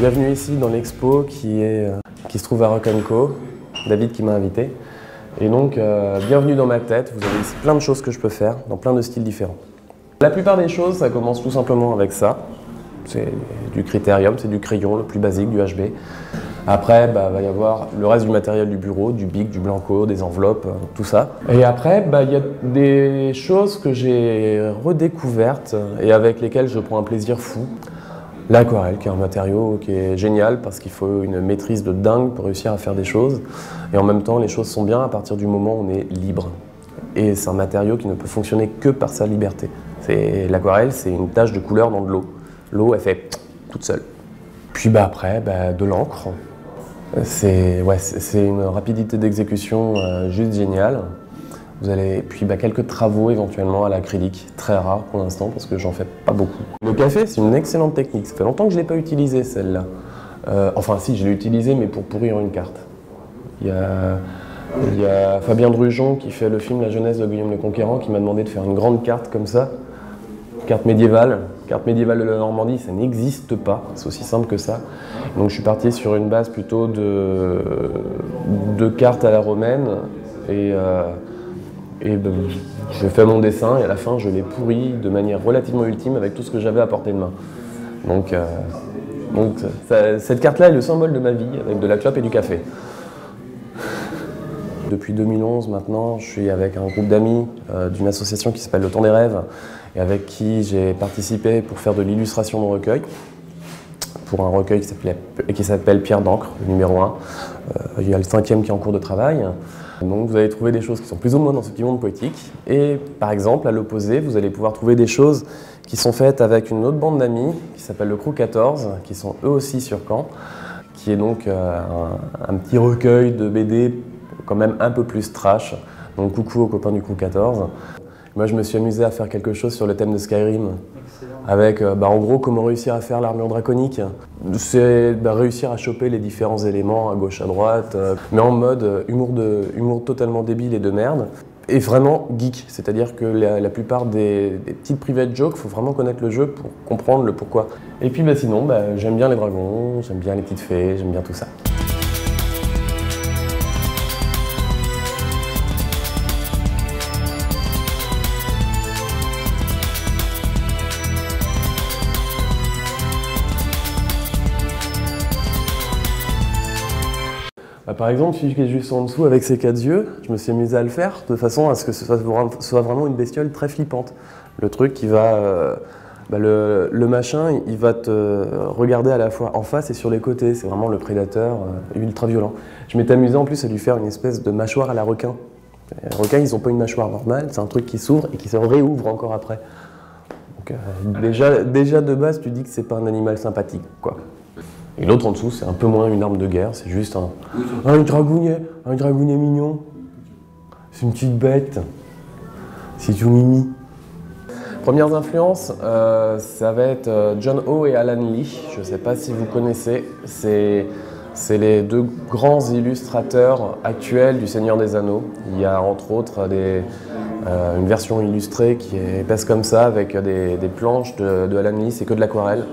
Bienvenue ici dans l'expo qui se trouve à Rock & Co. David qui m'a invité. Et donc, bienvenue dans ma tête. Vous avez ici plein de choses que je peux faire dans plein de styles différents. La plupart des choses, ça commence tout simplement avec ça. C'est du critérium, c'est du crayon, le plus basique, du HB. Après, va y avoir le reste du matériel du bureau, du bic, du blanco, des enveloppes, tout ça. Et après, il y a des choses que j'ai redécouvertes et avec lesquelles je prends un plaisir fou. L'aquarelle, qui est un matériau qui est génial parce qu'il faut une maîtrise de dingue pour réussir à faire des choses. Et en même temps, les choses sont bien à partir du moment où on est libre. Et c'est un matériau qui ne peut fonctionner que par sa liberté. L'aquarelle, c'est une tache de couleur dans de l'eau. L'eau, elle fait toute seule. Puis après, de l'encre. C'est une rapidité d'exécution juste géniale. Vous allez, puis quelques travaux éventuellement à l'acrylique, très rares pour l'instant parce que j'en fais pas beaucoup. Le café, c'est une excellente technique. Ça fait longtemps que je ne l'ai pas utilisée celle-là. Enfin si, je l'ai utilisée mais pour pourrir une carte. Il y a Fabien Drujon qui fait le film La jeunesse de Guillaume le Conquérant qui m'a demandé de faire une grande carte comme ça. Carte médiévale de la Normandie, ça n'existe pas, c'est aussi simple que ça. Donc je suis parti sur une base plutôt de cartes à la romaine et je fais mon dessin et à la fin je l'ai pourri de manière relativement ultime avec tout ce que j'avais à portée de main. Donc cette carte-là est le symbole de ma vie avec de la clope et du café. Depuis 2011 maintenant, je suis avec un groupe d'amis d'une association qui s'appelle Le Temps des Rêves et avec qui j'ai participé pour faire de l'illustration de recueil. Pour un recueil qui s'appelle Pierre d'encre, le numéro 1. Il y a le 5e qui est en cours de travail. Donc vous allez trouver des choses qui sont plus ou moins dans ce petit monde poétique. Et par exemple, à l'opposé, vous allez pouvoir trouver des choses qui sont faites avec une autre bande d'amis qui s'appelle le Crew 14, qui sont eux aussi sur Caen, qui est donc un petit recueil de BD quand même un peu plus trash. Donc coucou aux copains du Crew 14. Moi je me suis amusé à faire quelque chose sur le thème de Skyrim. Avec en gros comment réussir à faire l'armure draconique. C'est réussir à choper les différents éléments à gauche à droite, mais en mode humour totalement débile et de merde. Et vraiment geek, c'est-à-dire que la plupart des petites private jokes, il faut vraiment connaître le jeu pour comprendre le pourquoi. Et puis sinon, j'aime bien les dragons, j'aime bien les petites fées, j'aime bien tout ça. Par exemple, celui qui est juste en dessous avec ses 4 yeux, je me suis amusé à le faire de façon à ce que ce soit vraiment une bestiole très flippante. Le truc qui va... le machin, il va te regarder à la fois en face et sur les côtés. C'est vraiment le prédateur ultra violent. Je m'étais amusé en plus à lui faire une espèce de mâchoire à la requin. Les requins, ils n'ont pas une mâchoire normale, c'est un truc qui s'ouvre et qui se réouvre encore après. Donc déjà de base, tu dis que c'est pas un animal sympathique, quoi. Et l'autre en dessous, c'est un peu moins une arme de guerre, c'est juste un dragounet mignon. C'est une petite bête. C'est tout mimi. Premières influences, ça va être John O et Alan Lee. Je ne sais pas si vous connaissez. C'est les deux grands illustrateurs actuels du Seigneur des Anneaux. Il y a entre autres une version illustrée qui est épaisse comme ça avec des planches de Alan Lee, c'est que de l'aquarelle.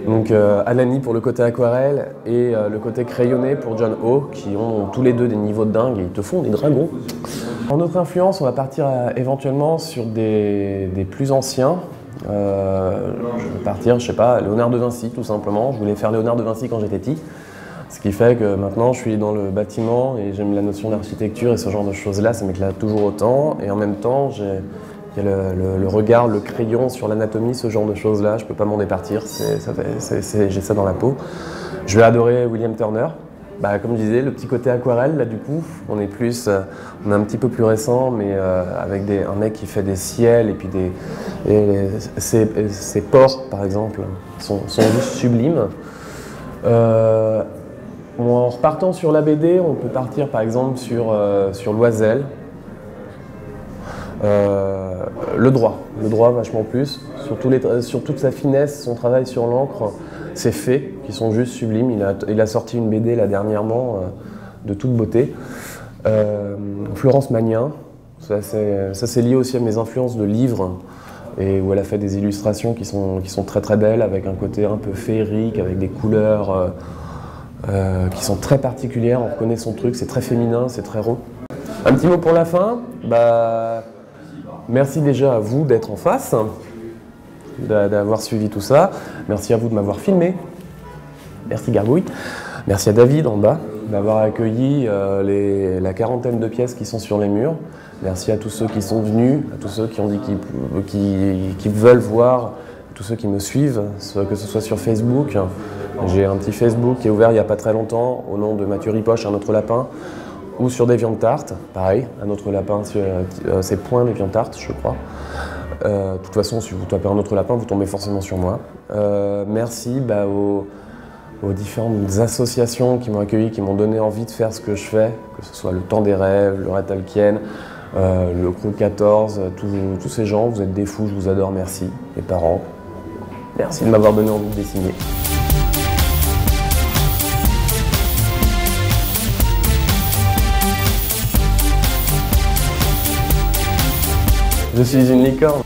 Donc Alan Lee pour le côté aquarelle et le côté crayonné pour John O, qui ont tous les deux des niveaux de dingue et ils te font des dragons. En autre influence, on va partir éventuellement sur des plus anciens. Je vais partir, je sais pas, Léonard de Vinci tout simplement. Je voulais faire Léonard de Vinci quand j'étais petit. Ce qui fait que maintenant je suis dans le bâtiment et j'aime la notion d'architecture et ce genre de choses-là, ça m'éclate toujours autant. Et en même temps, il y a le regard, le crayon sur l'anatomie, ce genre de choses-là, je peux pas m'en départir, j'ai ça dans la peau. Je vais adorer William Turner. Comme je disais, le petit côté aquarelle, là du coup, on est un petit peu plus récent, mais avec un mec qui fait des ciels et puis ses ports, par exemple, sont juste sublimes. En repartant sur la BD, on peut partir par exemple sur Loisel. Le droit vachement plus, sur toute sa finesse, son travail sur l'encre, ses faits qui sont juste sublimes. Il a sorti une BD là dernièrement de toute beauté. Florence Magnin, ça c'est lié aussi à mes influences de livres et où elle a fait des illustrations qui sont très très belles, avec un côté un peu féerique, avec des couleurs qui sont très particulières. On reconnaît son truc, c'est très féminin, c'est très rond. Un petit mot pour la fin. Merci déjà à vous d'être en face, d'avoir suivi tout ça. Merci à vous de m'avoir filmé. Merci Gargouille. Merci à David en bas d'avoir accueilli la quarantaine de pièces qui sont sur les murs. Merci à tous ceux qui sont venus, à tous ceux qui ont dit qu'ils veulent voir, à tous ceux qui me suivent, que ce soit sur Facebook. J'ai un petit Facebook qui est ouvert il n'y a pas très longtemps au nom de Mathieu Ripoche, un autre lapin, ou sur Deviantart, pareil, un autre lapin, c'est Point Deviantart, je crois. De toute façon, si vous tapez un autre lapin, vous tombez forcément sur moi. Merci aux différentes associations qui m'ont accueilli, qui m'ont donné envie de faire ce que je fais, que ce soit le Temps des Rêves, le Red Tolkien, le Crew 14, tous ces gens, vous êtes des fous, je vous adore, merci. Les parents, merci de m'avoir donné envie de dessiner. Je suis une licorne.